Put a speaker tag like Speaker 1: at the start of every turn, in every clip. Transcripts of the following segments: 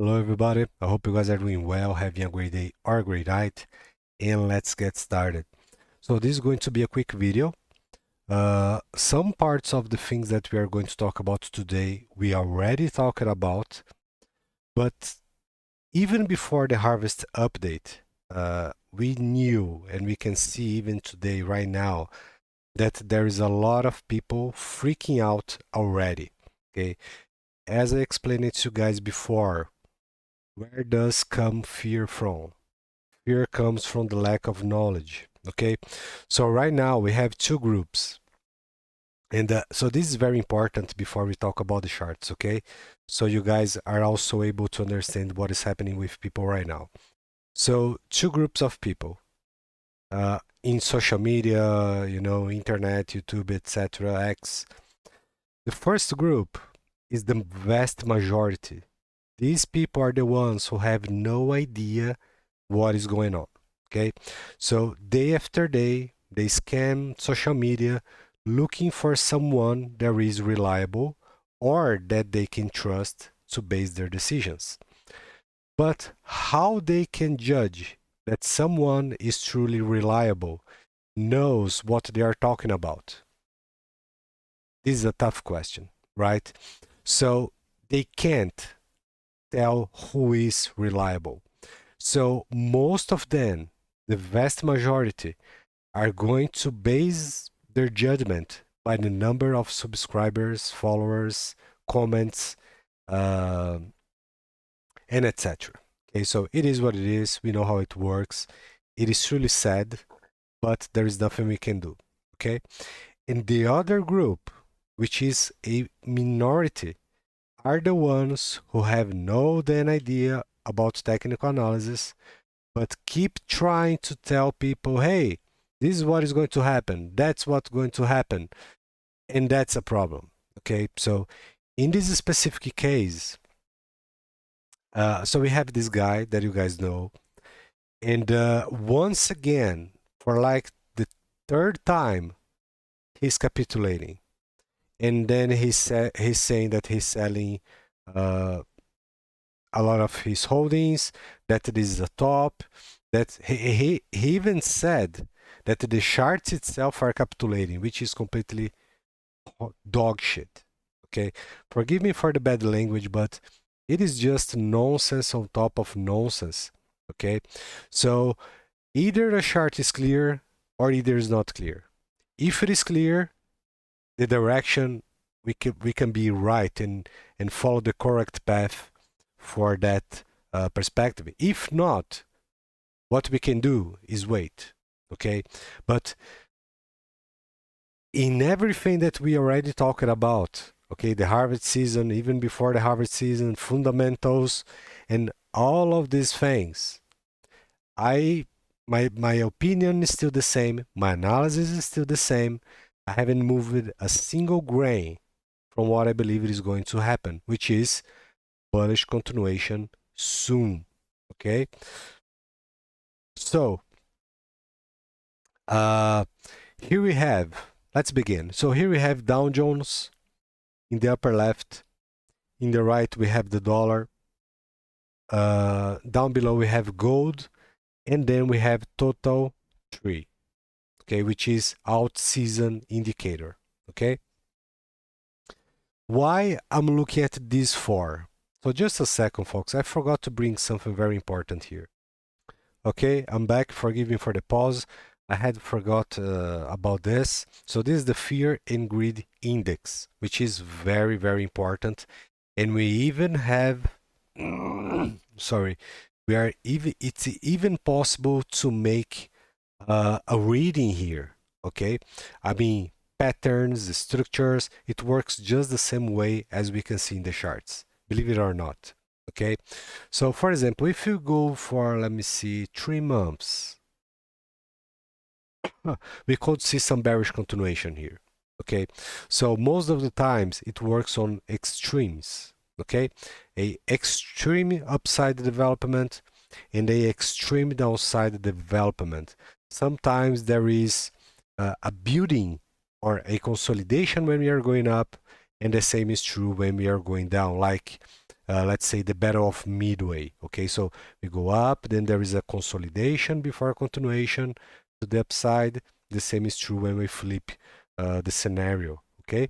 Speaker 1: Hello everybody, I hope you guys are doing well, having a great day or a great night, and let's get started. So this is going to be a quick video. Some parts of the things that we are going to talk about today, we already talked about, but even before the harvest update, we knew, and we can see even today, right now, that there is a lot of people freaking out already. Okay, as I explained it to you guys before, where does come fear from? Fear comes from the lack of knowledge. Okay, so right now we have two groups, and so this is very important before we talk about the charts. Okay, so you guys are also able to understand what is happening with people right now. So two groups of people in social media, internet, YouTube, etc. X. The first group is the vast majority. These people are the ones who have no idea what is going on. Okay, so day after day, they scam social media looking for someone that is reliable or that they can trust to base their decisions. But how they can judge that someone is truly reliable, knows what they are talking about? This is a tough question, right? So they can't tell who is reliable. So most of them, the vast majority, are going to base their judgment by the number of subscribers, followers, comments, uh, and etc. Okay, so it is what it is. We know how it works. It is truly sad, but there is nothing we can do. Okay, and the other group, which is a minority, are the ones who have no damn idea about technical analysis, but keep trying to tell people, hey, this is what is going to happen. That's what's going to happen. And that's a problem. Okay. So in this specific case, so we have this guy that you guys know. And once again, for like the third time, he's capitulating. And then he's saying that he's selling uh, a lot of his holdings, that this is a top, that he even said that the charts itself are capitulating, which is completely dog shit. Okay, forgive me for the bad language, but it is just nonsense on top of nonsense. Okay, so either the chart is clear or either is not clear. If it is clear, the direction we can be right and follow the correct path for that perspective. If not, what we can do is wait. Okay, but in everything that we already talked about, okay, the harvest season, even before the harvest season, fundamentals, and all of these things, my opinion is still the same. My analysis is still the same. I haven't moved a single grain from what I believe is going to happen, which is bullish continuation soon. Okay, so here we have. Let's begin. So here we have Dow Jones in the upper left. In the right, we have the dollar. Down below, we have gold, and then we have total tree. Okay, which is out season indicator. Okay. Why I'm looking at these four? So just a second, folks. I forgot to bring something very important here. Okay, I'm back. Forgive me for the pause. I had forgot about this. So this is the fear and greed index, which is very, very important. And we even have, sorry, it's even possible to make a reading here. Okay, I mean, patterns, structures, it works just the same way as we can see in the charts, believe it or not. Okay, so for example, if you go for, let me see, 3 months, we could see some bearish continuation here. Okay, so most of the times it works on extremes. Okay, a extreme upside development and a extreme downside development. Sometimes there is a building or a consolidation when we are going up, and the same is true when we are going down, like let's say the battle of midway. Okay, so we go up, then there is a consolidation before a continuation to the upside. The same is true when we flip the scenario. Okay,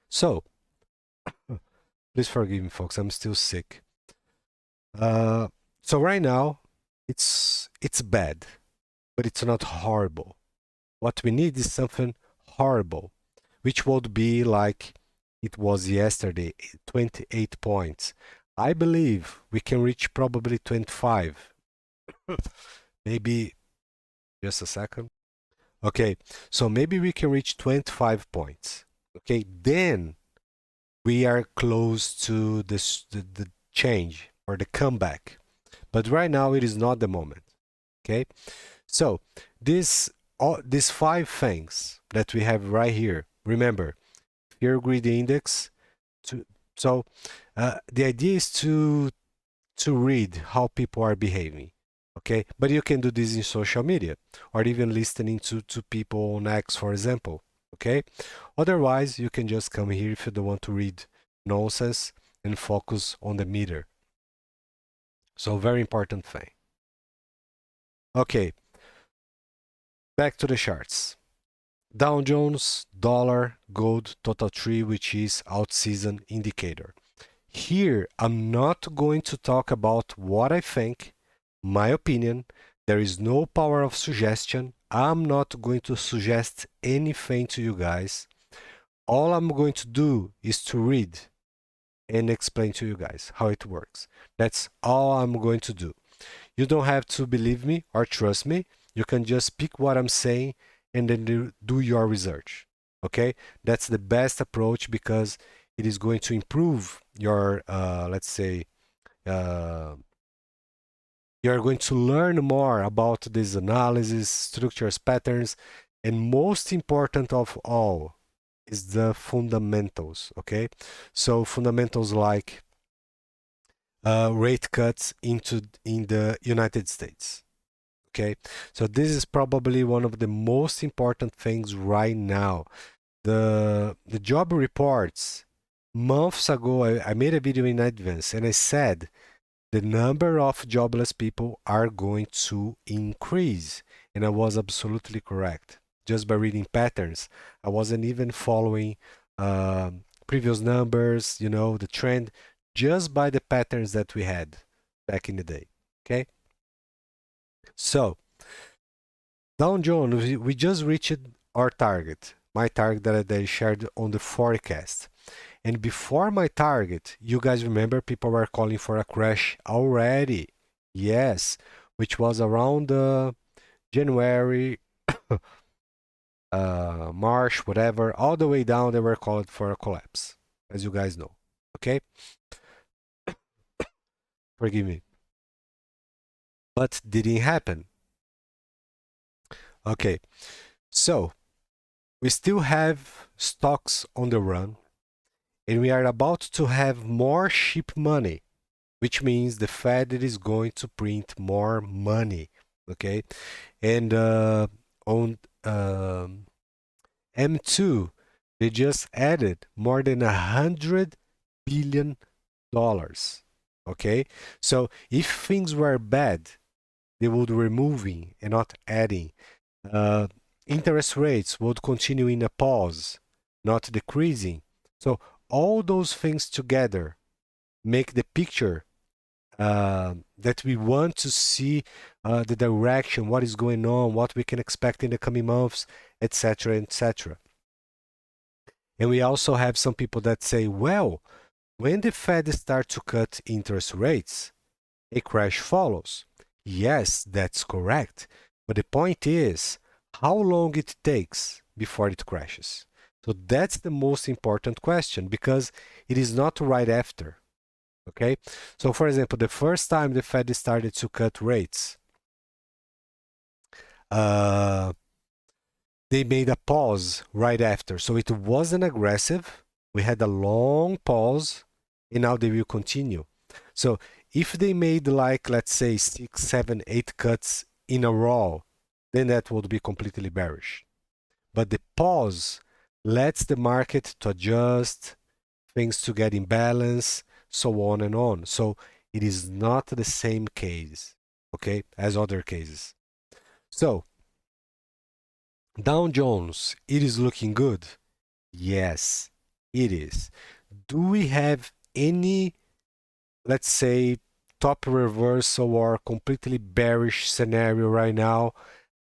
Speaker 1: so please forgive me, folks. I'm still sick. So right now, it's bad, but it's not horrible. What we need is something horrible, which would be like it was yesterday, 28 points. I believe we can reach probably 25. Maybe just a second. Okay, so maybe we can reach 25 points. Okay, then we are close to the change or the comeback. But right now it is not the moment. Okay, so these 5 things that we have right here. Remember, fear greed index. To, so the idea is to read how people are behaving. Okay, but you can do this in social media or even listening to people on X, for example. Okay, otherwise you can just come here if you don't want to read nonsense and focus on the meter. So very important thing. Okay, back to the charts. Dow Jones, dollar, gold, total tree, which is out-season indicator. Here, I'm not going to talk about what I think, my opinion. There is no power of suggestion. I'm not going to suggest anything to you guys. All I'm going to do is to read and explain to you guys how it works. That's all I'm going to do. You don't have to believe me or trust me. You can just pick what I'm saying and then do your research. Okay? That's the best approach because it is going to improve your, let's say, uh, you're going to learn more about this analysis, structures, patterns, and most important of all is the fundamentals. Okay? So fundamentals like rate cuts in the United States. Okay, so this is probably one of the most important things right now. The job reports months ago, I made a video in advance and I said the number of jobless people are going to increase, and I was absolutely correct. Just by reading patterns, I wasn't even following previous numbers, the trend, just by the patterns that we had back in the day. Okay, so Dow Jones, we just reached our target, my target that I shared on the forecast. And before my target, you guys remember people were calling for a crash already. Yes, which was around January, March, whatever, all the way down, they were calling for a collapse, as you guys know. Okay? Forgive me. But didn't happen. Okay, so we still have stocks on the run, and we are about to have more cheap money, which means the Fed is going to print more money. Okay, and on M2, they just added more than $100 billion. Okay, so if things were bad, they would removing and not adding. Uh, Interest rates would continue in a pause, not decreasing. So all those things together make the picture that we want to see the direction, what is going on, what we can expect in the coming months, etc., etc. And we also have some people that say, well, when the Fed starts to cut interest rates, a crash follows. Yes, that's correct. But the point is how long it takes before it crashes. So that's the most important question because it is not right after. Okay? So, for example, the first time the Fed started to cut rates, uh, they made a pause right after. So it wasn't aggressive. We had a long pause, and now they will continue. So if they made like, let's say, 6, 7, 8 cuts in a row, then that would be completely bearish. But the pause lets the market to adjust, things to get in balance, so on and on. So it is not the same case, okay, as other cases. So Dow Jones, it is looking good? Yes, it is. Do we have any, let's say, top reversal or completely bearish scenario right now?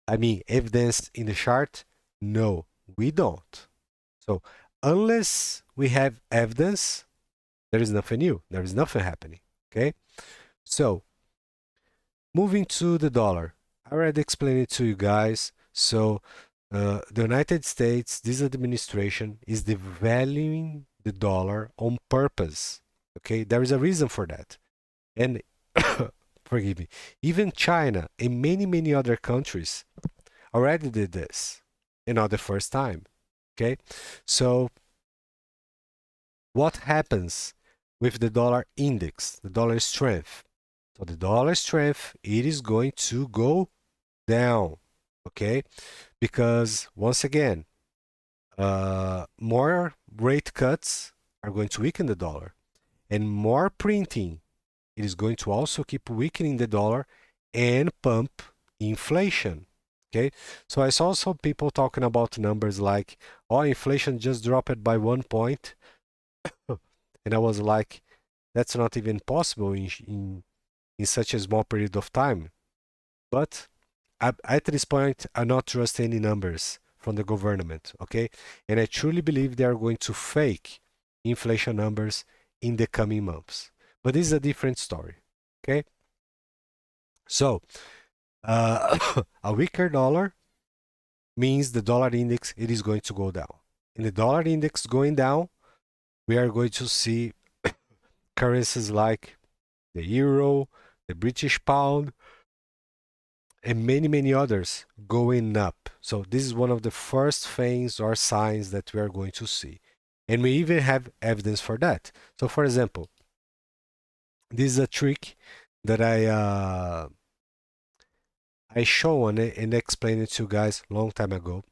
Speaker 1: I mean, evidence in the chart? No, we don't. So unless we have evidence, there is nothing new. There is nothing happening. Okay. So moving to the dollar, I already explained it to you guys. So the United States, this administration is devaluing the dollar on purpose. Okay, there is a reason for that. And forgive me, even China and many other countries already did this, and not the first time. Okay, so what happens with the dollar index, the dollar strength? So the dollar strength, it is going to go down, okay? Because once again, more rate cuts are going to weaken the dollar, and more printing, it is going to also keep weakening the dollar and pump inflation. Okay, so I saw some people talking about numbers like, oh, inflation just dropped by 1 point. And I was like, that's not even possible in such a small period of time. But at this point, I not trust any numbers from the government, okay? And I truly believe they are going to fake inflation numbers in the coming months. But this is a different story, okay? So, a weaker dollar means the dollar index, it is going to go down. And the dollar index going down, we are going to see currencies like the euro, the British pound, and many others going up. So this is one of the first things or signs that we are going to see. And we even have evidence for that. So for example, this is a trick that I show on it and explained it to you guys a long time ago.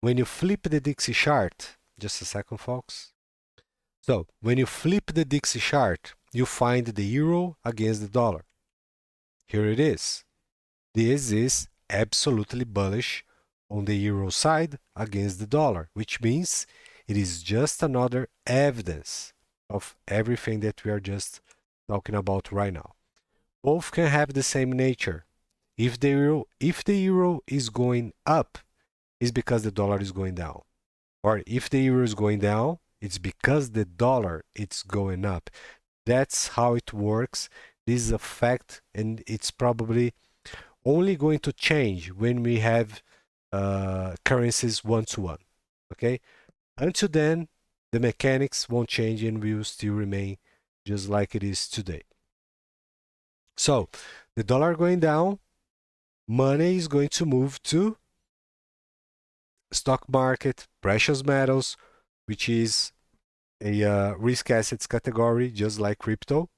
Speaker 1: When you flip the Dixie chart, just a second, folks. So when you flip the Dixie chart, you find the euro against the dollar. Here it is. This is absolutely bullish on the euro side against the dollar, which means it is just another evidence of everything that we are just talking about right now. Both can have the same nature. If the euro is going up, it's because the dollar is going down. Or if the euro is going down, it's because the dollar is going up. That's how it works. This is a fact, and it's probably only going to change when we have currencies one-to-one. Okay? Until then, the mechanics won't change and will still remain just like it is today. So, the dollar going down, money is going to move to stock market, precious metals, which is a risk assets category, just like crypto.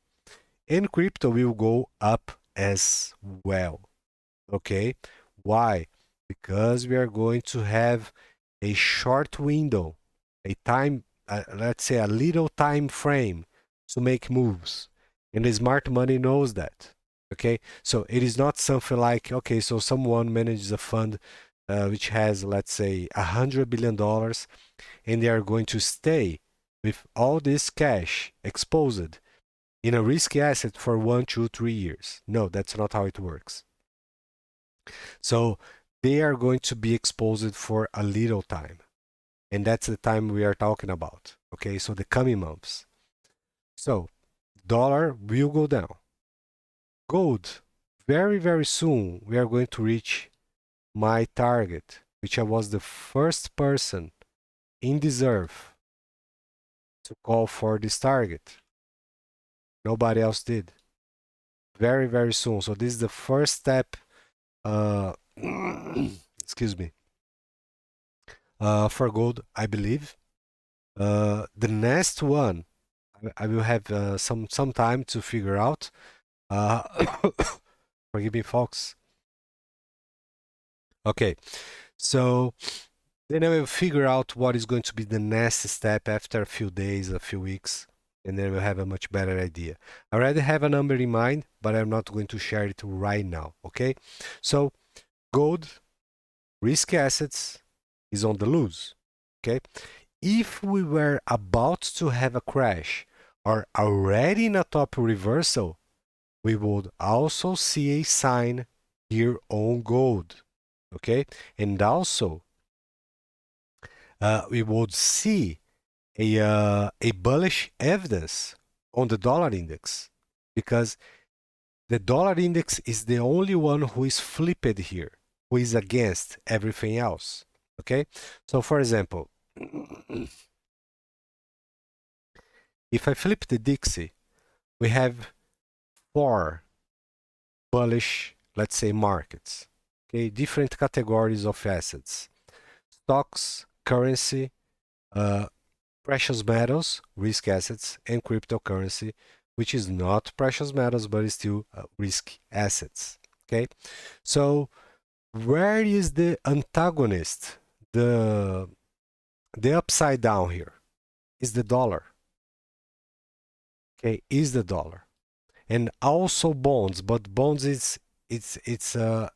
Speaker 1: And crypto will go up as well. Okay? Why? Because we are going to have a short window, a time, let's say a little time frame to make moves. And the smart money knows that. Okay? So it is not something like, okay, so someone manages a fund which has, let's say, $100 billion, and they are going to stay with all this cash exposed in a risky asset for 1, 2, 3 years. No, that's not how it works. So they are going to be exposed for a little time. And that's the time we are talking about. Okay, so the coming months. So dollar will go down. Gold, very soon we are going to reach my target, which I was the first person in this earth to call for this target. Nobody else did. Very soon. So this is the first step. Excuse me. For gold, I believe. The next one, I will have some time to figure out. Uh, forgive me, folks. Okay, so then I will figure out what is going to be the next step after a few days, a few weeks. and then we'll have a much better idea. I already have a number in mind, but I'm not going to share it right now, okay? So gold, risky assets, is on the loose, okay? If we were about to have a crash or already in a top reversal, we would also see a sign here on gold, okay? And also, we would see a bullish evidence on the dollar index, because the dollar index is the only one who is flipped here, who is against everything else, okay? So for example, if I flip the Dixie, we have four bullish, let's say, markets, okay? Different categories of assets: stocks, currency, uh, precious metals, risk assets, and cryptocurrency, which is not precious metals, but is still risk assets. Okay, so where is the antagonist? The the upside down here is the dollar. Okay, is the dollar, and also bonds, but bonds is a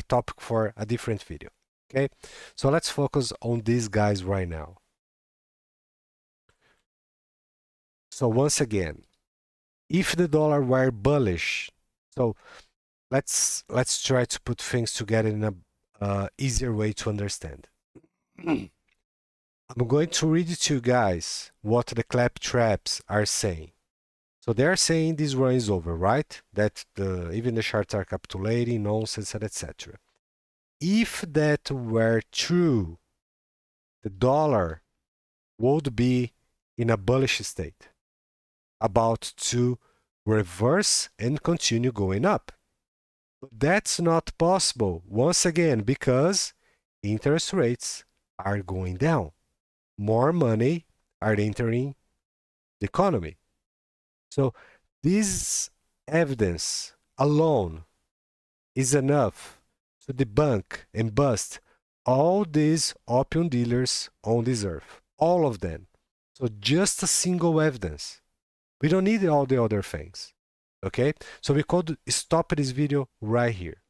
Speaker 1: topic for a different video. Okay, so let's focus on these guys right now. So once again, if the dollar were bullish, so let's try to put things together in a easier way to understand. I'm going to read it to you guys what the clap traps are saying. So they're saying this run is over, right? That even the charts are capitulating, nonsense, and etc. If that were true, the dollar would be in a bullish state, about to reverse and continue going up. But that's not possible, once again, because interest rates are going down. More money are entering the economy. So this evidence alone is enough to debunk and bust all these opium dealers on this earth. All of them. So just a single evidence. We don't need all the other things. Okay? So we could stop this video right here,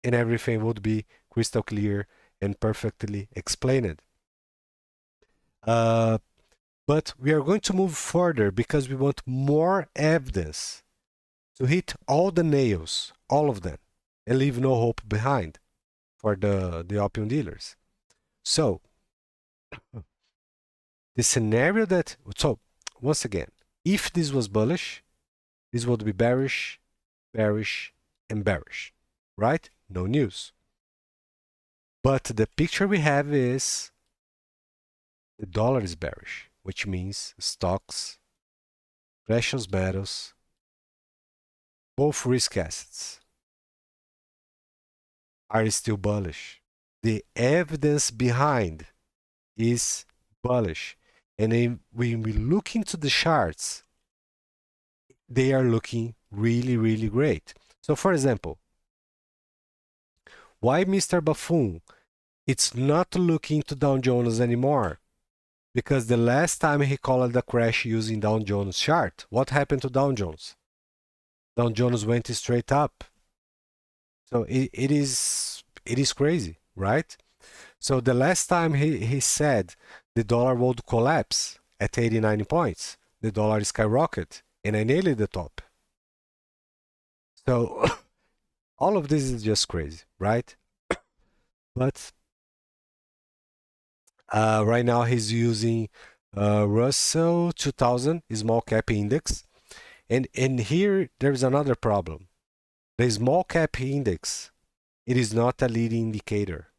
Speaker 1: and everything would be crystal clear and perfectly explained. But we are going to move further because we want more evidence to hit all the nails, all of them, and leave no hope behind for the opium dealers. So the scenario that, so once again, if this was bullish, this would be bearish, bearish, and bearish, right? No news. But the picture we have is the dollar is bearish, which means stocks, precious metals, both risk assets are still bullish. The evidence behind is bullish. And when we look into the charts, they are looking really, really great. So for example, why Mr. Buffoon? It's not looking to Dow Jones anymore. Because the last time he called a crash using Dow Jones chart, what happened to Dow Jones? Dow Jones went straight up. So it is crazy, right? So the last time he said the dollar would collapse at 89 points, the dollar skyrocketed, and I nailed the top. So all of this is just crazy, right? But right now he's using Russell 2000 small cap index, and here there's another problem. The small cap index, it is not a leading indicator.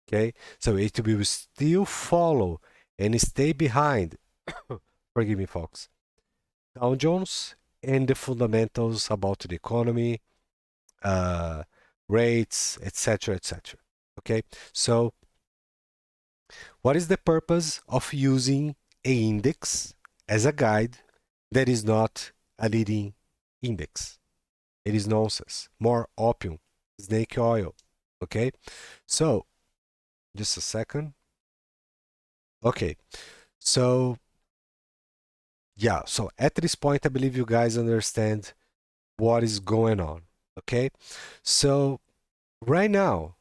Speaker 1: Okay, so it will still follow and stay behind. Forgive me, folks. Dow Jones and the fundamentals about the economy, uh, rates, etc., etc. Okay, so what is the purpose of using a index as a guide that is not a leading index? It is nonsense. More opium, snake oil. Okay, so just a second. Okay, so yeah, so at this point, I believe you guys understand what is going on. Okay, so right now,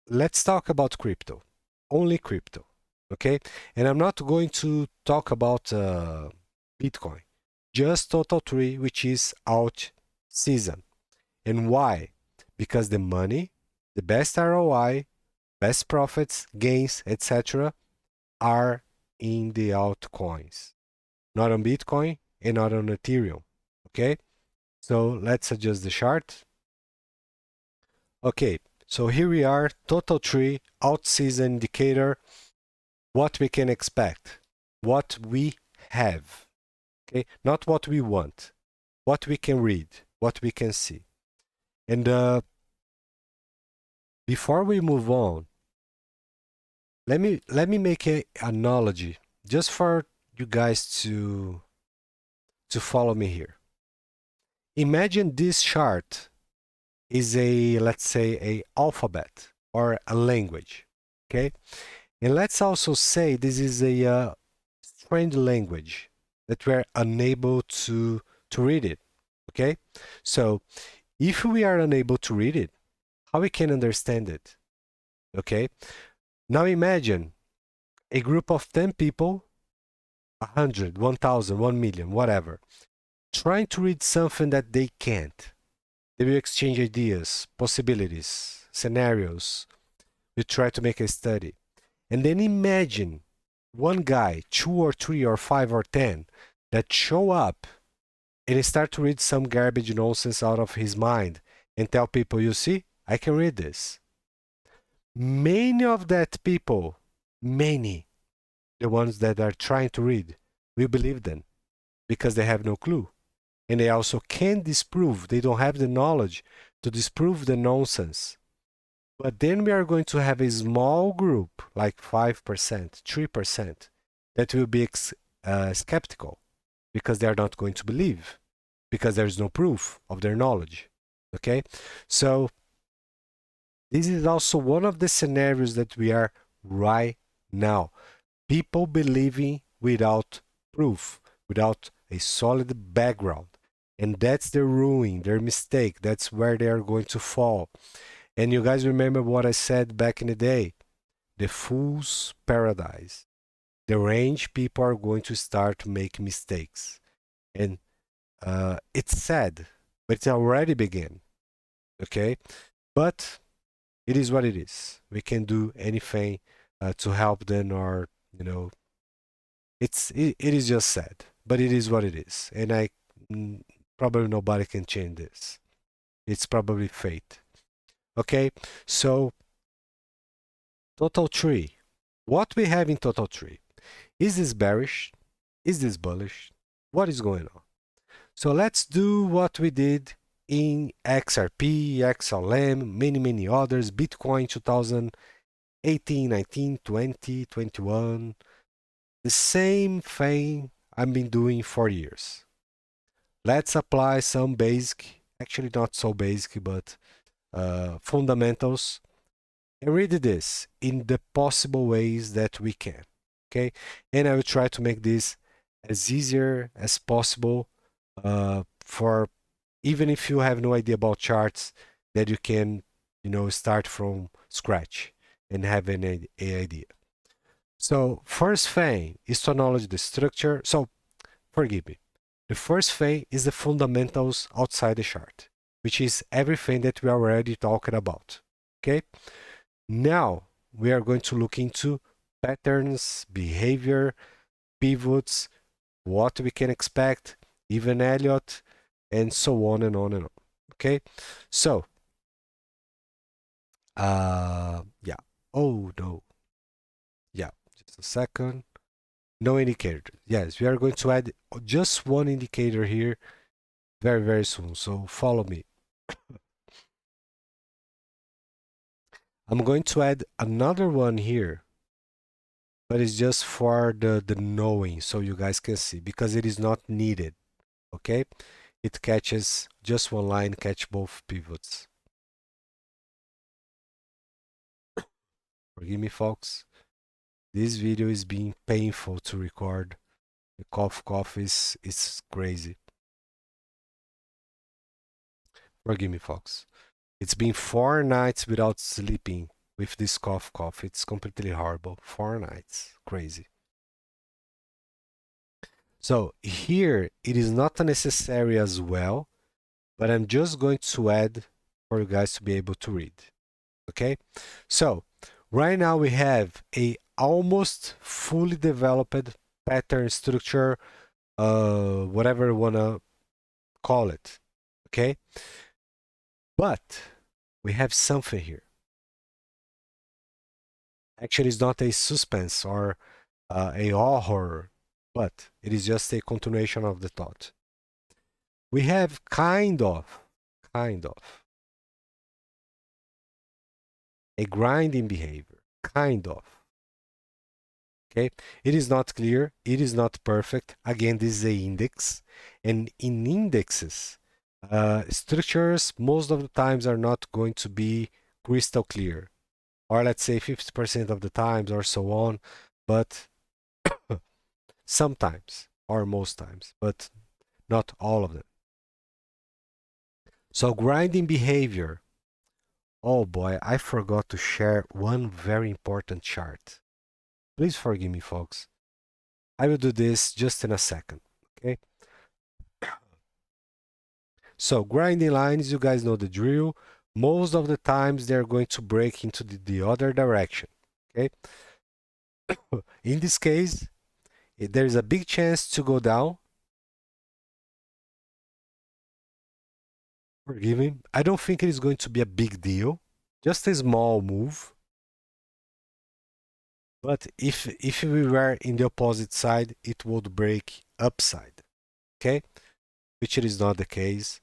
Speaker 1: let's talk about crypto, only crypto. Okay, and I'm not going to talk about Bitcoin, just Total Tree, which is out season. And why? Because the money, the best ROI, best profits, gains, etc., are in the altcoins, not on Bitcoin and not on Ethereum. Okay, so let's adjust the chart. Okay, so here we are, Total Tree, out season indicator, what we can expect, what we have. Okay, not what we want, what we can read, what we can see. And before we move on, let me make an analogy just for you guys to follow me here. Imagine this chart is a, let's say, a alphabet or a language. Okay, and let's also say this is a strange language that we're unable to read it. Okay, so if we are unable to read it, how we can understand it? Okay, now imagine a group of 10 people, 100, 1,000, 1,000,000, whatever, trying to read something that they can't. They will exchange ideas, possibilities, scenarios. We try to make a study. And then imagine one guy, two or three or five or 10, that show up and start to read some garbage nonsense out of his mind and tell people, you see, I can read this. Many of that people, many, the ones that are trying to read, will believe them because they have no clue. And they also can't disprove, they don't have the knowledge to disprove the nonsense. But then we are going to have a small group, like 5%, 3%, that will be skeptical because they are not going to believe, because there is no proof of their knowledge. Okay? So, this is also one of the scenarios that we are right now. People believing without proof, without a solid background. And that's their ruin, their mistake. That's where they are going to fall. And you guys remember what I said back in the day, the fool's paradise. The range people are going to start to make mistakes. And it's sad, but it's already begun. Okay? But it is what it is. We can do anything to help them, or, you know, it is just sad, but it is what it is. And mm, probably nobody can change this. It's probably fate. Okay? So, Total Tree. What we have in Total Tree. Is this bearish? Is this bullish? What is going on? So let's do what we did in XRP, XLM, many others, Bitcoin 2018, 19, 20, 21. The same thing I've been doing for years. Let's apply some basic, actually not so basic, but fundamentals, and read this in the possible ways that we can. Okay, and I will try to make this as easier as possible for, even if you have no idea about charts, that you can, start from scratch and have an idea. So first thing is to acknowledge the structure. So forgive me. The first thing is the fundamentals outside the chart, which is everything that we are already talking about. Okay. Now we are going to look into patterns, behavior, pivots, what we can expect, even Elliott, and so on and on and on. Okay, so yeah. Oh no, yeah. Just a second. No indicator. Yes, we are going to add just one indicator here very soon. So follow me. I'm going to add another one here, but it's just for the knowing, so you guys can see, because it is not needed. Okay, it catches just one line, catch both pivots. Forgive me, folks. This video is being painful to record, The cough is crazy. Forgive me, folks. It's been 4 nights without sleeping with this cough. It's completely horrible. 4 nights. Crazy. So here it is not necessary as well, but I'm just going to add for you guys to be able to read. Okay? So right now we have a almost fully developed pattern structure, whatever you wanna call it. Okay? But we have something here. Actually, it's not a suspense or a horror, but it is just a continuation of the thought. We have kind of a grinding behavior, kind of. Okay, it is not clear, it is not perfect. Again, this is a index, and in indexes, structures most of the times are not going to be crystal clear, or let's say 50% of the times, or so on, but sometimes, or most times, but not all of them. So grinding behavior. Oh boy, I forgot to share one very important chart. Please forgive me, folks. I will do this just in a second, okay? So grinding lines, you guys know the drill. Most of the times they're going to break into the other direction, okay? In this case, there is a big chance to go down. Forgive me. I don't think it is going to be a big deal, just a small move. But if we were in the opposite side, it would break upside, okay? Which it is not the case.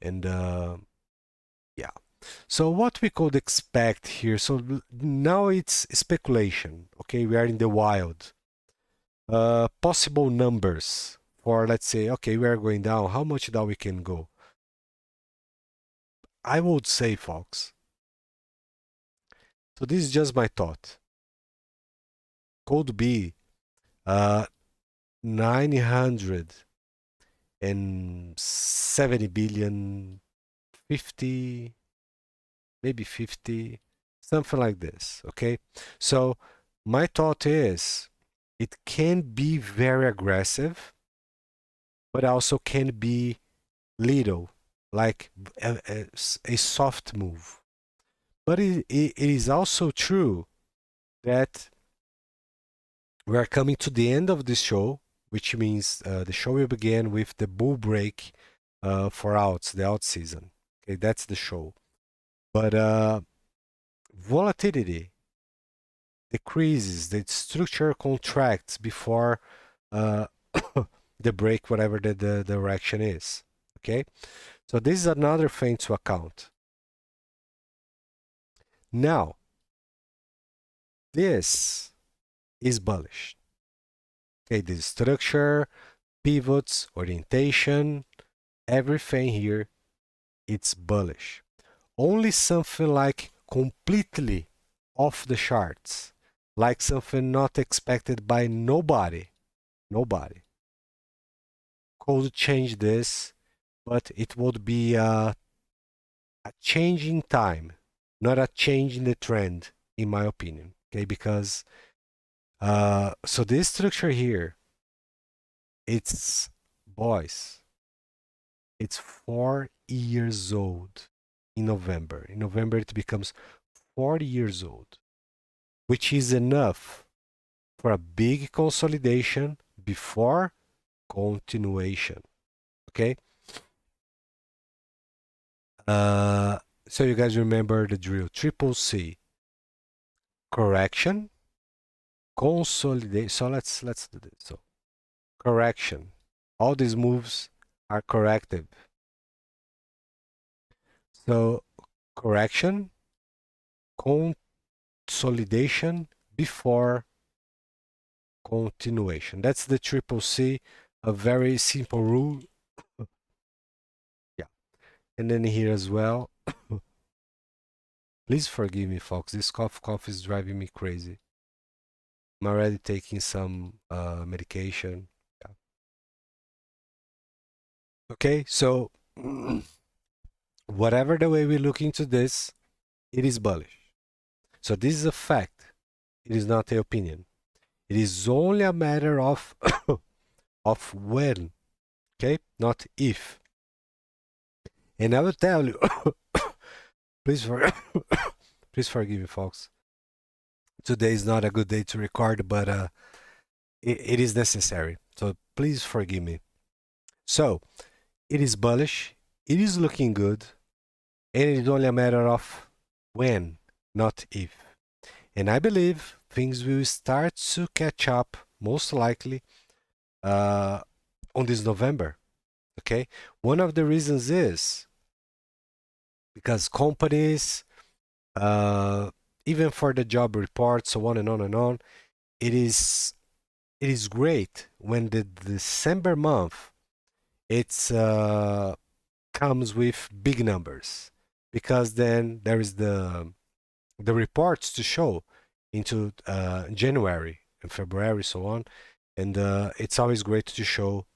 Speaker 1: And yeah. So what we could expect here, so now it's speculation, okay? We are in the wild. Possible numbers for, let's say, okay, we are going down, how much down we can go? I would say, folks, so this is just my thought, could be 970 billion, 50, maybe 50, something like this, okay? So my thought is it can be very aggressive, but also can be little, like a soft move. But it is also true that we are coming to the end of this show, which means the show will begin with the bull break for outs, the out season. Okay, that's the show. But volatility decreases, the structure contracts before uh, the break, whatever the direction is. Okay, so this is another thing to account. Now, this is bullish. Okay, the structure, pivots, orientation, everything here, it's bullish. Only something like completely off the charts, like something not expected by nobody, could change this, but it would be a change in time, not a change in the trend, in my opinion. Okay, because so this structure here, it's, boys, it's 4 years old in November. In November, it becomes 40 years old, which is enough for a big consolidation before continuation. Okay? So you guys remember the drill. Triple C. Correction. Consolidate. So let's do this. So correction. All these moves are corrective. So correction, consolidation before continuation. That's the triple C, a very simple rule. Yeah. And then here as well. Please forgive me, folks. This cough is driving me crazy. I'm already taking some medication. Yeah. Okay, so whatever the way we look into this, it is bullish. So this is a fact. It is not a opinion. It is only a matter of of when, okay, not if. And I will tell you, please please forgive me, folks. Today is not a good day to record, but it is necessary. So please forgive me. So it is bullish. It is looking good, and it is only a matter of when, not if. And I believe things will start to catch up, most likely, uh, on this November. Okay, one of the reasons is because companies, uh, even for the job reports, so on and on and on, it is great when the December month it's comes with big numbers, because then there is the reports to show into January and February, so on, and it's always great to show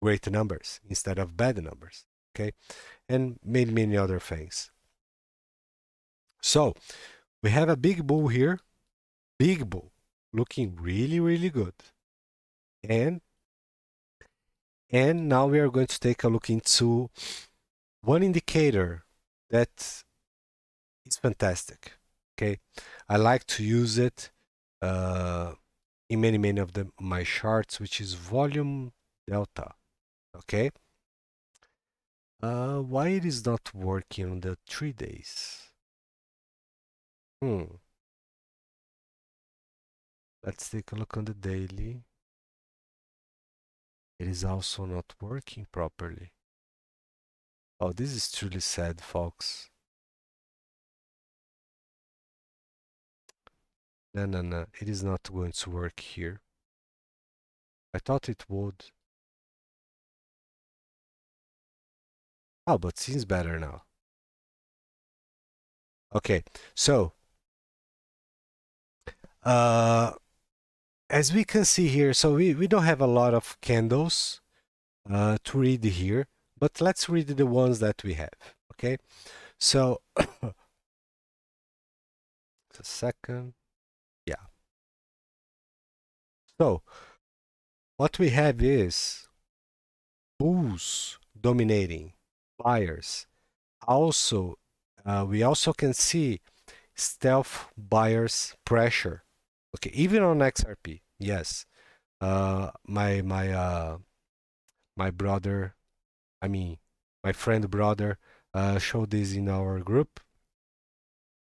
Speaker 1: great numbers instead of bad numbers. Okay, and many other things. So we have a big bull here, big bull, looking really good, and now we are going to take a look into one indicator that is fantastic. Okay, I like to use it in many of my charts, which is volume delta. Okay, why it is not working on the 3 days? Hmm. Let's take a look on the daily. It is also not working properly. Oh, this is truly sad, folks. No. It is not going to work here. I thought it would. Oh, but seems better now. Okay, so uh, as we can see here, so we don't have a lot of candles to read here, but let's read the ones that we have. Okay, so a second. Yeah. So what we have is bulls dominating, buyers. Also, we also can see stealth buyers pressure. Okay, even on XRP. Yes. My brother, I mean my friend brother, showed this in our group,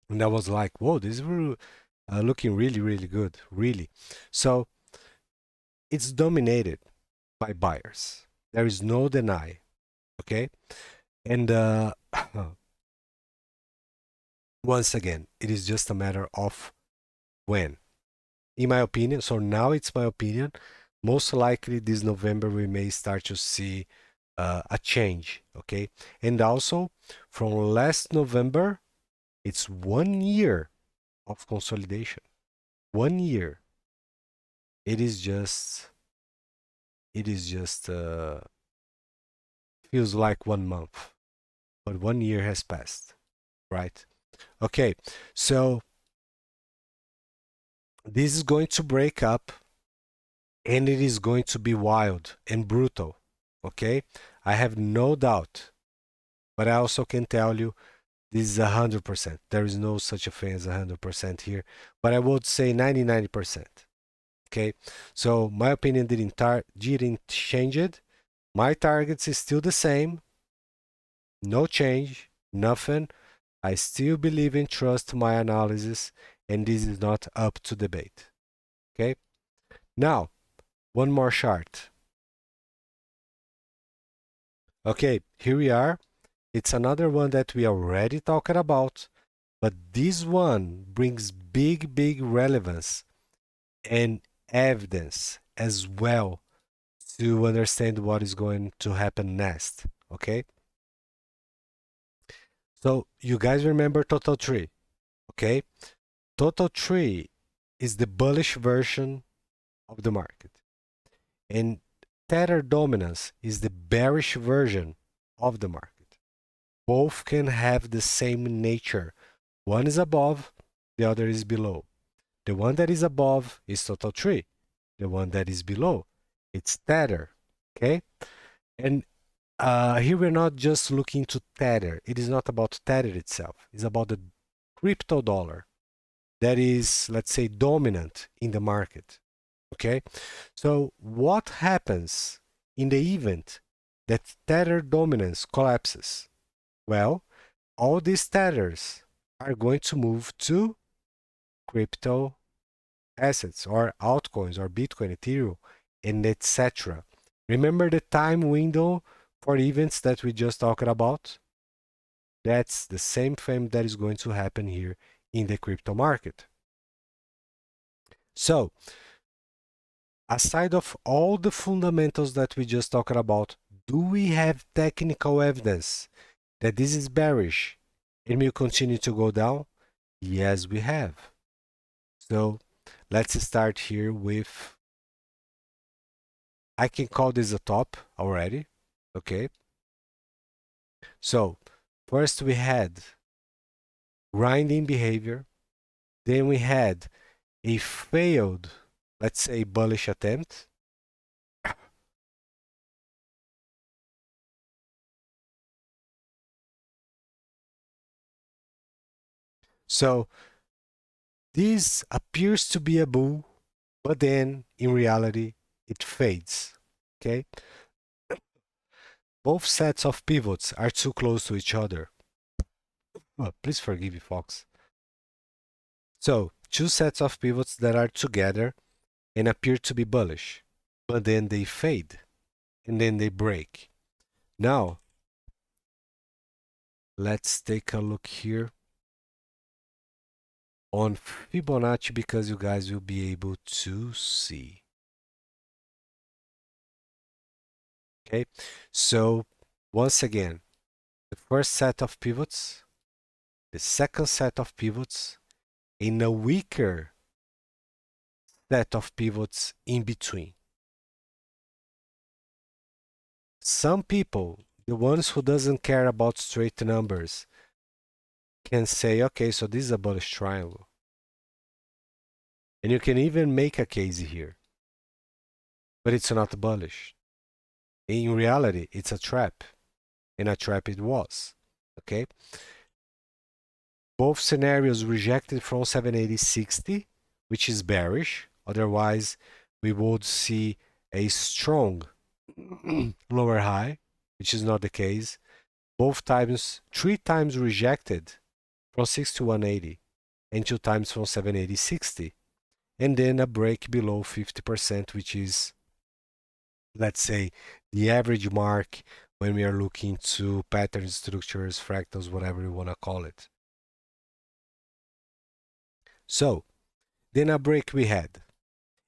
Speaker 1: and I was like, whoa, this is looking really good, really. So it's dominated by buyers. There is no deny. Okay, and once again, it is just a matter of when, in my opinion. So now it's my opinion. Most likely this November we may start to see a change. Okay, and also from last November, it's 1 year of consolidation. 1 year. It is just. It is just. Feels like 1 month, but 1 year has passed. Right. Okay. So this is going to break up, and it is going to be wild and brutal. Okay, I have no doubt, but I also can tell you this is 100%. There is no such a thing as 100% here, but I would say 99%. Okay, so my opinion didn't change it. My targets is still the same, no change, nothing. I still believe and trust my analysis, and this is not up to debate. Okay, now one more chart. Okay, here we are. It's another one that we already talked about, but this one brings big relevance and evidence as well to understand what is going to happen next. Okay, so you guys remember Total Tree? Okay, Total Tree is the bullish version of the market, and Tether dominance is the bearish version of the market. Both can have the same nature. One is above, the other is below. The one that is above is total tree. The one that is below, it's Tether. Okay? And here we're not just looking to Tether. It is not about Tether itself. It's about the crypto dollar that is, let's say, dominant in the market. Okay? So what happens in the event that Tether dominance collapses? Well, all these Tethers are going to move to crypto assets or altcoins or Bitcoin, Ethereum, and etc. Remember the time window for events that we just talked about? That's the same thing that is going to happen here in the crypto market. So, aside of all the fundamentals that we just talked about, do we have technical evidence that this is bearish and will continue to go down? Yes, we have. So let's start here with, I can call this a top already, okay? So first we had grinding behavior, then we had a failed, let's say, bullish attempt. So this appears to be a bull, but then in reality it fades, okay? Both sets of pivots are too close to each other. Oh, please forgive me, Fox. So two sets of pivots that are together and appear to be bullish, but then they fade and then they break. Now, let's take a look here on Fibonacci because you guys will be able to see. Okay, so once again, the first set of pivots, the second set of pivots, and a weaker set of pivots in between. Some people, the ones who doesn't care about straight numbers, can say, okay, so this is a bullish triangle. And you can even make a case here, but it's not bullish. In reality, it's a trap, and a trap it was. Okay, both scenarios rejected from 780.60, which is bearish. Otherwise, we would see a strong lower high, which is not the case. Both times, 3 times rejected from 6180 and 2 times from 780.60, and then a break below 50%, which is, let's say, the average mark when we are looking to patterns, structures, fractals, whatever you want to call it. So then a break we had,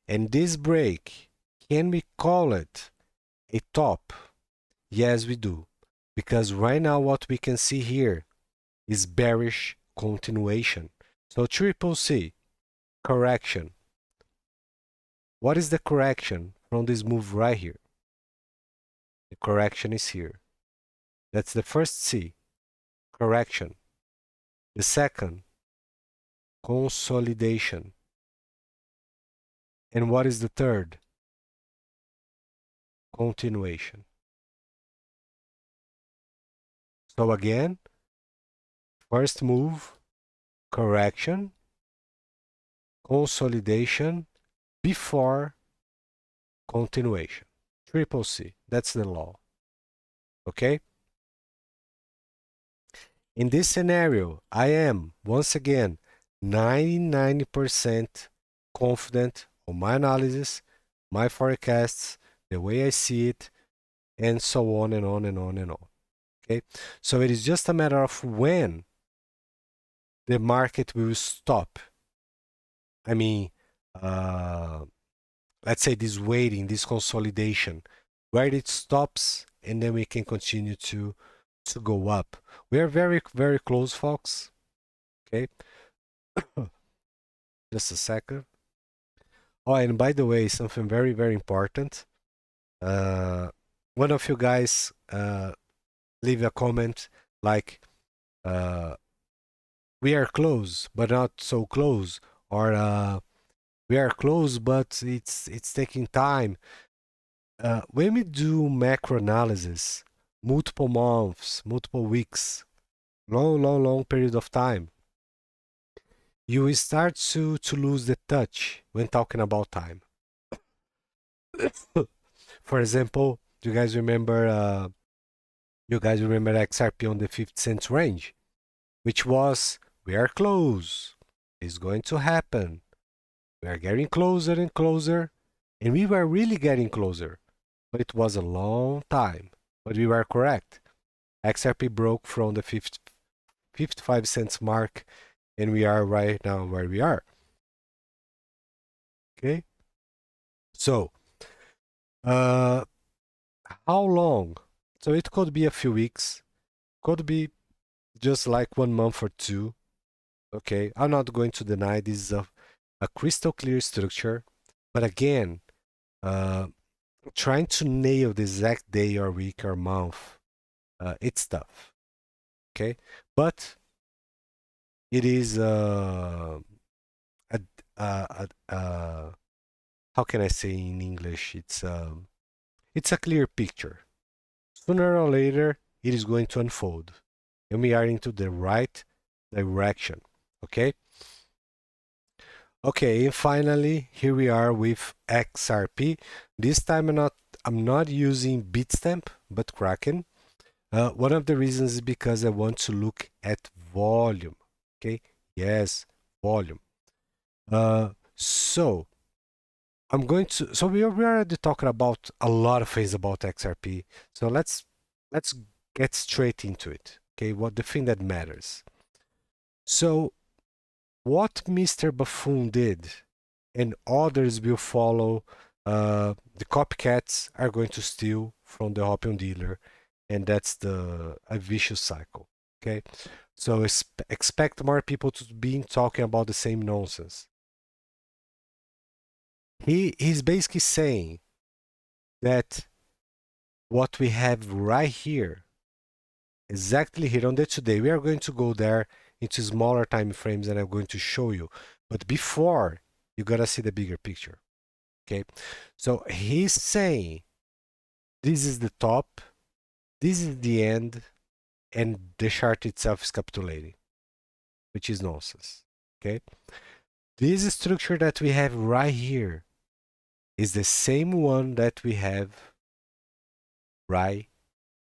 Speaker 1: and this break, can we call it a top? Yes, we do, because right now what we can see here is bearish continuation. So triple C, correction. What is the correction from this move right here? The correction is here. That's the first C, correction. The second, consolidation. And what is the third? Continuation. So again, first move, correction, consolidation before continuation. Triple C, that's the law. Okay? In this scenario, I am, once again, 99% confident on my analysis, my forecasts, the way I see it, and so on and on and on and on. Okay? So it is just a matter of when the market will stop. I mean, let's say this waiting, this consolidation, where it stops, and then we can continue to go up. We are very, very close, folks. Okay. Just a second. Oh, and by the way, something very, very important. One of you guys leave a comment like we are close but not so close, or we are close but it's taking time. When we do macro analysis, multiple months, multiple weeks, long period of time, you will start to lose the touch when talking about time. For example, you guys remember XRP on the 50 cents range, which was we are close, it's going to happen, we are getting closer and closer, and we were really getting closer, but it was a long time. But we were correct. XRP broke from the 55 cents mark, and we are right now where we are. Okay, so how long? So it could be a few weeks, could be just like 1 month or two. Okay, I'm not going to deny this is a crystal clear structure, but again, trying to nail the exact day or week or month, it's tough. Okay, but it is a, how can I say in English? It's a clear picture. Sooner or later, it is going to unfold, and we are into the right direction. Okay. Okay, and finally, here we are with XRP. This time I'm not using Bitstamp, but Kraken. One of the reasons is because I want to look at volume. Okay, yes, volume. So I'm going to. So we already talking about a lot of things about XRP. So let's get straight into it. Okay, what the thing that matters. So what Mr. Buffoon did, and others will follow. The copycats are going to steal from the opium dealer, and that's a vicious cycle. Okay, so expect more people to be talking about the same nonsense. He's basically saying that what we have right here, exactly here on the today, we are going to go there into smaller time frames, and I'm going to show you. But before, you gotta see the bigger picture. Okay, so he's saying this is the top, this is the end, and the chart itself is capitulating, which is nonsense. Okay, this structure that we have right here is the same one that we have right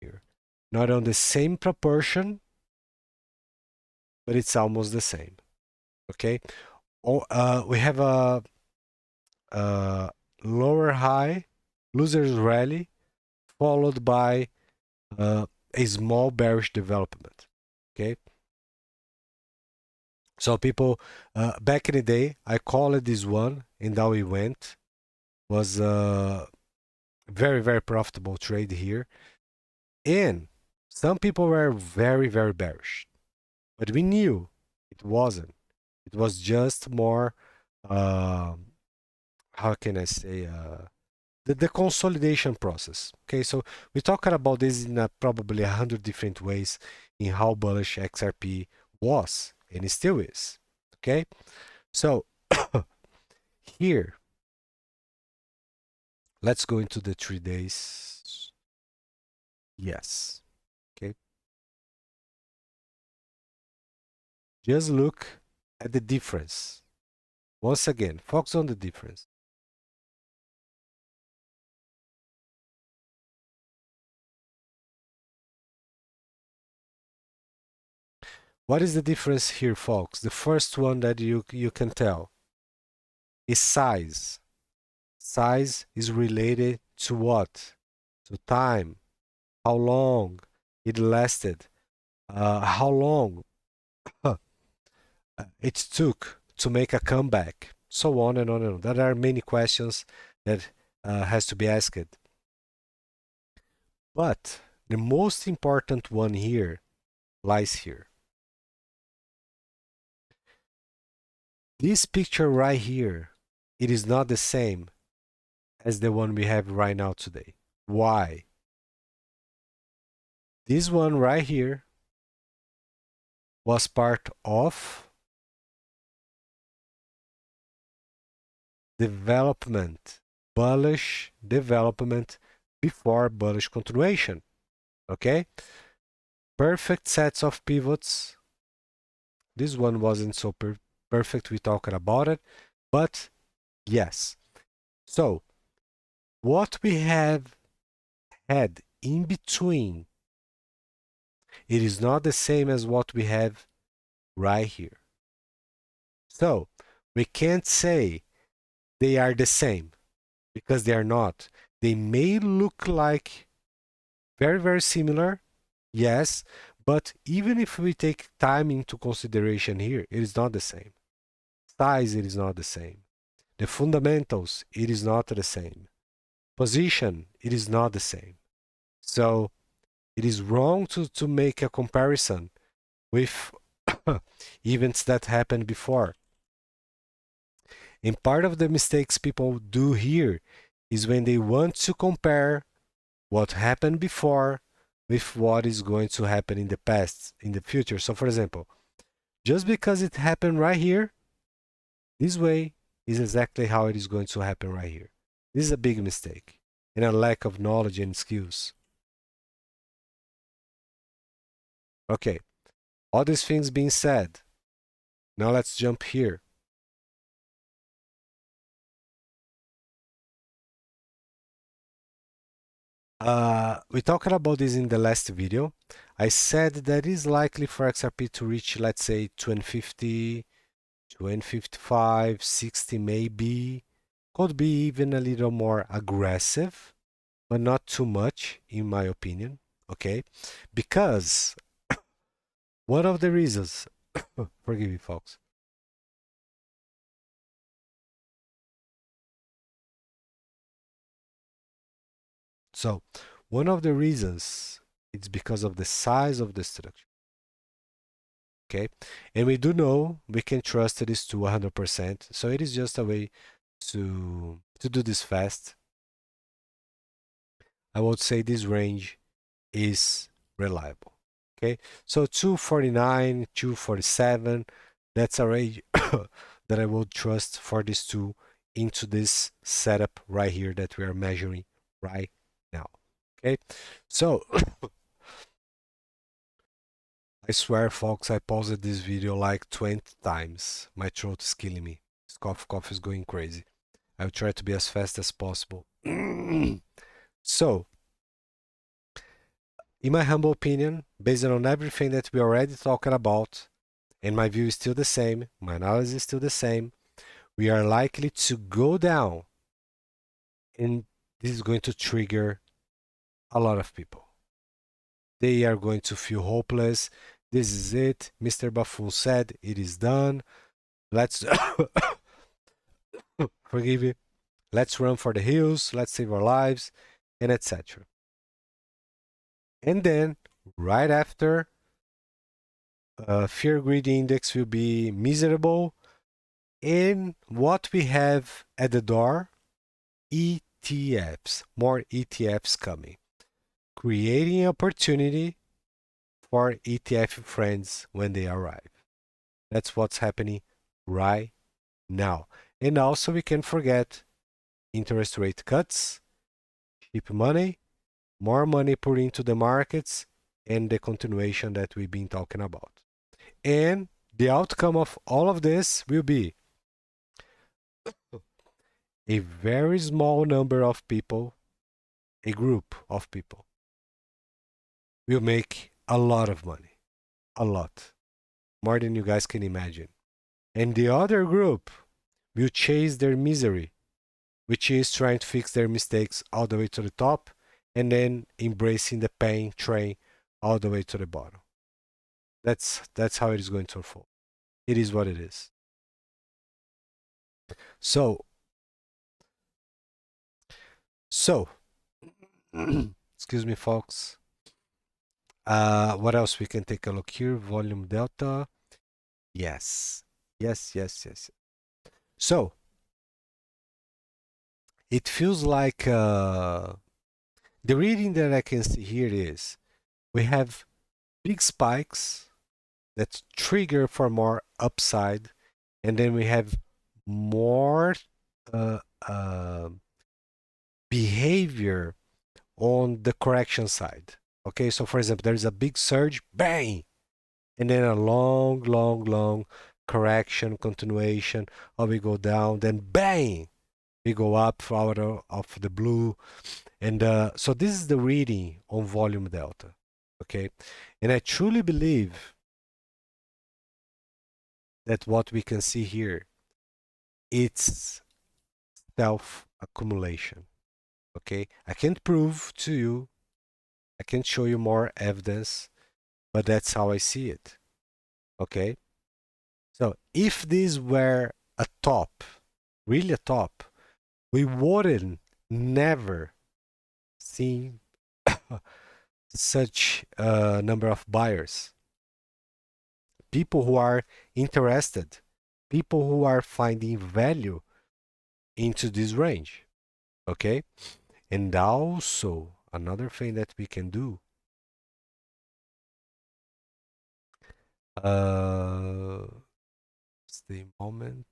Speaker 1: here. Not on the same proportion, but it's almost the same. Okay, we have a lower high, losers rally, followed by a small bearish development. Okay, so people back in the day, I called it this one, and how it went was a very profitable trade here. And some people were very bearish, but we knew it wasn't. It was just more, how can I say, the consolidation process. Okay, so we're talking about this in probably 100 different ways in how bullish XRP was and it still is. Okay, so here, let's go into the 3 days. Yes. Okay, just look at the difference. Once again, focus on the difference. What is the difference here, folks? The first one that you can tell is size. Size is related to what? To time. How long it lasted. How long it took to make a comeback. So on and on and on. There are many questions that has to be asked. But the most important one here lies here. This picture right here, it is not the same as the one we have right now today. Why? This one right here was part of development, bullish development before bullish continuation. Okay? Perfect sets of pivots. This one wasn't so perfect, we talked about it, but yes. So, what we have had in between, it is not the same as what we have right here. So, we can't say they are the same because they are not. They may look like very, very similar, yes, but even if we take time into consideration here, it is not the same. Size, it is not the same. The fundamentals, it is not the same. Position, it is not the same. So it is wrong to make a comparison with events that happened before. And part of the mistakes people do here is when they want to compare what happened before with what is going to happen in the past, in the future. So for example, just because it happened right here, this way is exactly how it is going to happen right here. This is a big mistake and a lack of knowledge and skills. Okay, all these things being said, now let's jump here. We talked about this in the last video. I said that it is likely for XRP to reach, let's say, 250, 255, 60 maybe. Could be even a little more aggressive, but not too much, in my opinion. Okay? Because one of the reasons, forgive me, folks. So, one of the reasons it's because of the size of the structure. Okay, and we do know we can trust this to 100%. So it is just a way to do this fast. I would say this range is reliable. Okay, so 249, 247, that's a range that I will trust for this two into this setup right here that we are measuring right now. Okay, so I swear, folks, I paused this video like 20 times. My throat is killing me. This cough is going crazy. I'll try to be as fast as possible. So, in my humble opinion, based on everything that we already talked about, and my view is still the same, my analysis is still the same, we are likely to go down, and this is going to trigger a lot of people. They are going to feel hopeless. This is it. Mr. Buffoon said it is done. Let's forgive me. Let's run for the hills. Let's save our lives, and etc. And then right after, fear greed index will be miserable. And what we have at the door, ETFs, more ETFs coming, creating opportunity for ETF friends when they arrive. That's what's happening right now. And also we can forget interest rate cuts, cheap money, more money put into the markets, and the continuation that we've been talking about. And the outcome of all of this will be a very small number of people, a group of people, will make a lot of money. A lot. More than you guys can imagine. And the other group will chase their misery, which is trying to fix their mistakes all the way to the top and then embracing the pain train all the way to the bottom. That's how it is going to unfold. It is what it is. So, so excuse me, folks. What else we can take a look here? Volume delta. Yes, yes. So it feels like the reading that I can see here is we have big spikes that trigger for more upside, and then we have more uh, uh, behavior on the correction side. Okay, so for example, there's a big surge, bang, and then a long correction, continuation, or we go down, then bang, we go up out of the blue. And so this is the reading on volume delta. Okay, and I truly believe that what we can see here, it's self accumulation. Okay, I can't prove to you, I can't show you more evidence, but that's how I see it. Okay, so if this were a top, really a top, we wouldn't never seen such a number of buyers, people who are interested, people who are finding value into this range. Okay, and also another thing that we can do, uh stay a moment.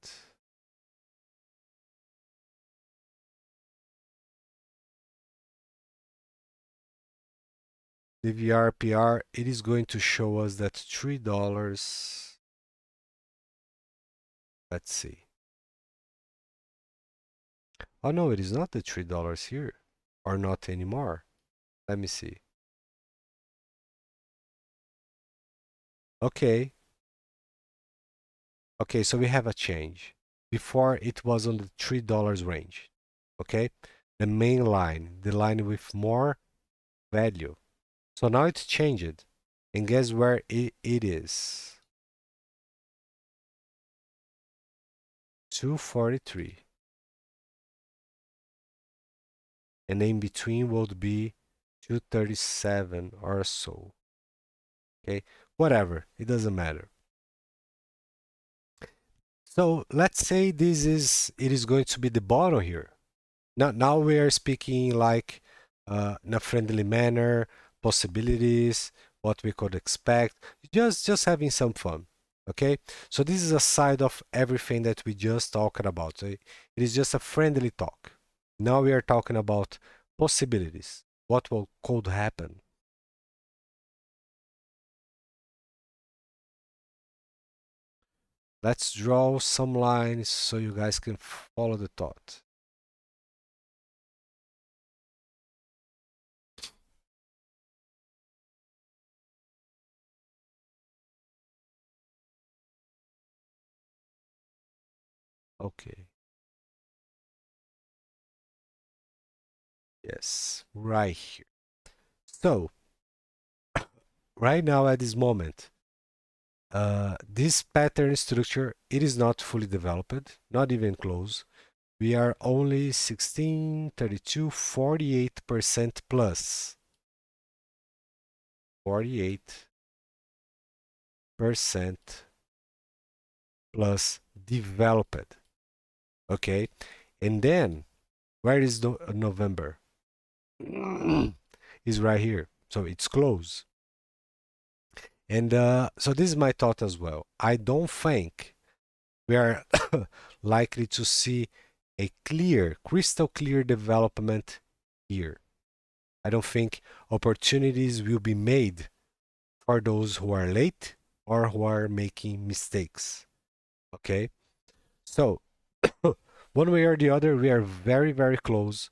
Speaker 1: The VRPR, it is going to show us that $3. Let's see. Oh no, it is not the $3 here, or not anymore. Let me see. Okay, okay, so we have a change. Before it was on the $3 range. Okay, the main line, the line with more value. So now it's changed, and guess where it is? 243, and in between would be 237 or so. Okay, whatever, it doesn't matter. So let's say it is going to be the bottom here. Now we are speaking like in a friendly manner, possibilities, what we could expect, just having some fun. Okay, so this is a side of everything that we just talked about. So it is just a friendly talk. Now we are talking about possibilities. What will could happen? Let's draw some lines so you guys can follow the thought. Okay. Yes, right here. So right now at this moment, this pattern structure, it is not fully developed, not even close. We are only 16, 32, 48% plus. 48% plus developed. Okay. And then where is November? Is right here. So it's close. And so this is my thought as well. I don't think we are likely to see a clear, crystal clear development here. I don't think opportunities will be made for those who are late or who are making mistakes. Okay? So, one way or the other, we are very, very close.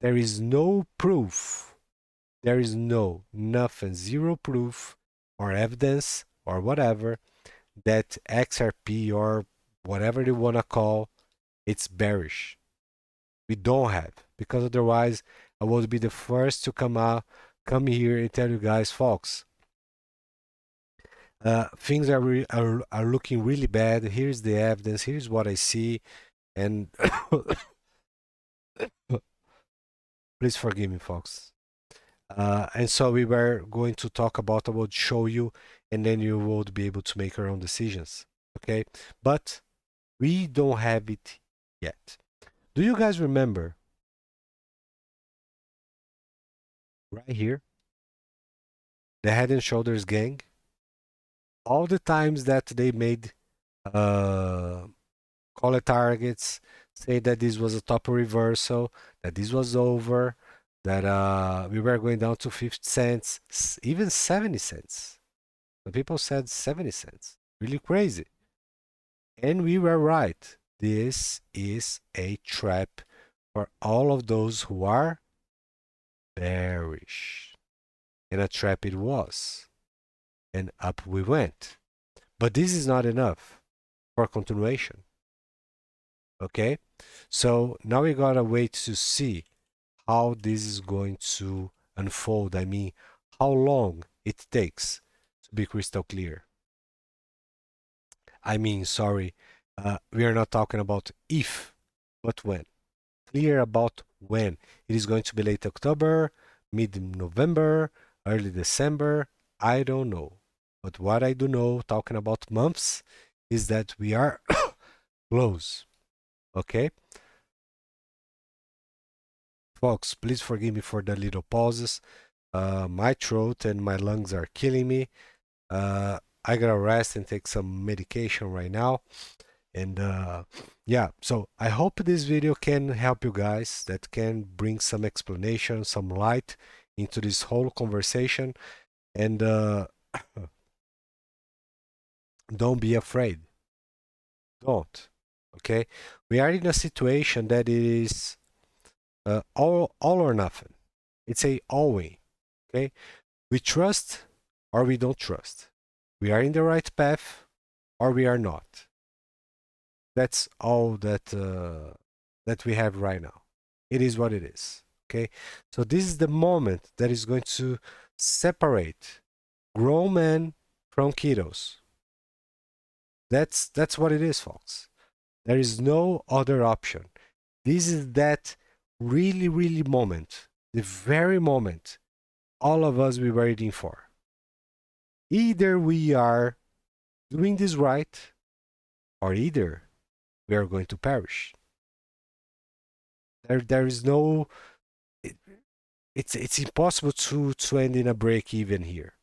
Speaker 1: There is no proof. There is nothing, zero proof or evidence or whatever that XRP or whatever they want to call it's bearish. We don't have, because otherwise I would be the first to come here and tell you guys, folks, things are looking really bad. Here's the evidence. Here's what I see, and please forgive me, folks. And so we were going to talk about. I would show you, and then you would be able to make your own decisions. Okay, but we don't have it yet. Do you guys remember right here? the Head and Shoulders gang, all the times that they made uh, call it targets, say that this was a top reversal, that this was over, that we were going down to 50 cents, even 70 cents. The people said 70 cents. Really crazy. And we were right. This is a trap for all of those who are bearish. And a trap it was. And up we went. But this is not enough for continuation. Okay? So now we gotta wait to see how this is going to unfold. I mean, how long it takes to be crystal clear. I mean, sorry, we are not talking about if, but when. Clear about when. It is going to be late October, mid-November, early December. I don't know. But what I do know, talking about months, is that we are close. Okay? Folks, please forgive me for the little pauses. My throat and my lungs are killing me. I gotta rest and take some medication right now. And yeah, so I hope this video can help you guys, that can bring some explanation, some light into this whole conversation. And don't be afraid. Don't. Okay? We are in a situation that is all or nothing. It's a all in. Okay? We trust or we don't trust. We are in the right path or we are not. That's all that we have right now. It is what it is. Okay, so this is the moment that is going to separate grown men from kiddos. That's what it is, folks. There is no other option. This is that really moment, the very moment all of us were waiting for. Either we are doing this right, or either we are going to perish. There is no. It's impossible to end in a break even here.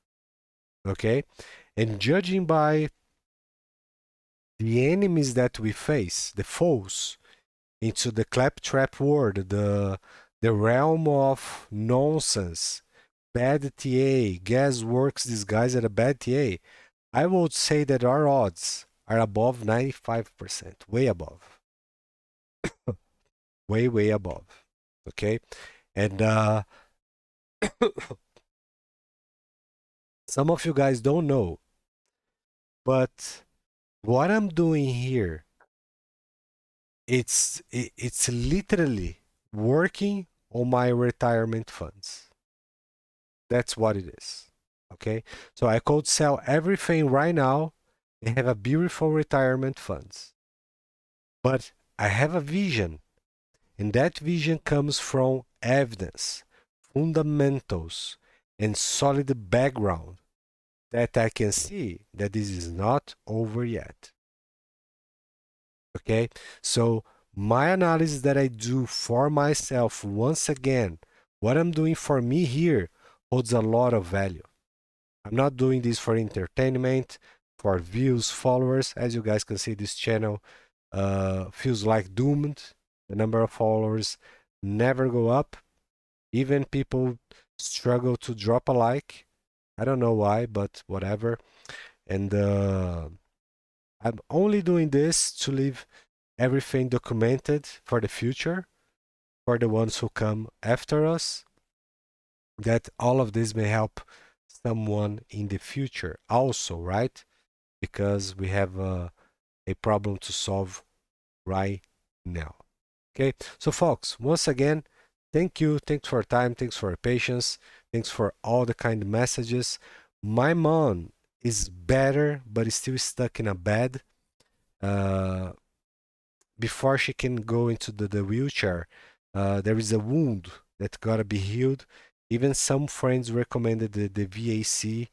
Speaker 1: Okay, and judging by the enemies that we face, the foes into the claptrap world, the realm of nonsense, bad TA, guessworks disguised as a bad TA, I would say that our odds are above 95%, way above, way above. Okay, and some of you guys don't know, but what I'm doing here, it's literally working on my retirement funds. That's what it is. Okay, so I could sell everything right now and have a beautiful retirement funds. But I have a vision, and that vision comes from evidence, fundamentals, and solid background that I can see that this is not over yet. Okay, so my analysis that I do for myself, once again, what I'm doing for me here holds a lot of value. I'm not doing this for entertainment, for views, followers. As you guys can see, this channel feels like doomed. The number of followers never go up. Even people struggle to drop a like. I don't know why, but whatever. And I'm only doing this to leave everything documented for the future, for the ones who come after us, that all of this may help someone in the future also, right? Because we have a problem to solve right now. Okay, so folks, once again, thank you. Thanks for your time. Thanks for your patience. Thanks for all the kind messages. My mom is better, but is still stuck in a bed. Uh, Before she can go into the wheelchair, there is a wound that gotta be healed. Even some friends recommended the VAC,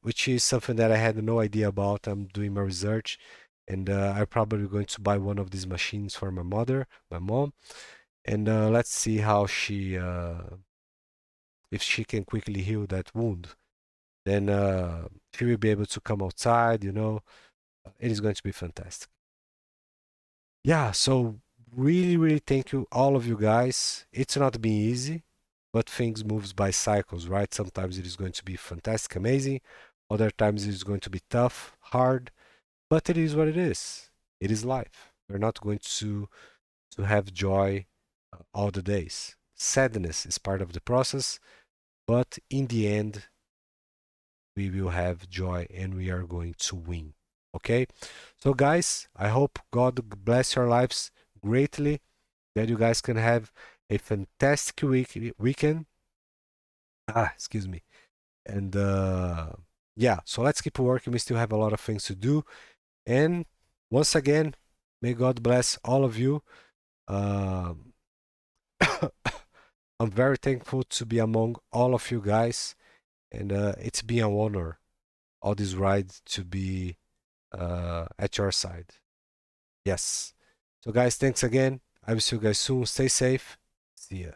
Speaker 1: which is something that I had no idea about. I'm doing my research, and I'm probably going to buy one of these machines for my mom, and let's see how if she can quickly heal that wound, then she will be able to come outside, you know. It is going to be fantastic. Yeah, so really, really thank you, all of you guys. It's not been easy, but things moves by cycles, right? Sometimes it is going to be fantastic, amazing. Other times it is going to be tough, hard, but it is what it is. It is life. We're not going to have joy all the days. Sadness is part of the process, but in the end, we will have joy and we are going to win. Okay? So, guys, I hope God bless your lives greatly, that you guys can have a fantastic weekend. Excuse me. And yeah, so let's keep working. We still have a lot of things to do. And once again, may God bless all of you. Um, I'm very thankful to be among all of you guys, and it's been an honor all this ride to be at your side. Yes. So, guys, thanks again. I will see you guys soon. Stay safe. See ya.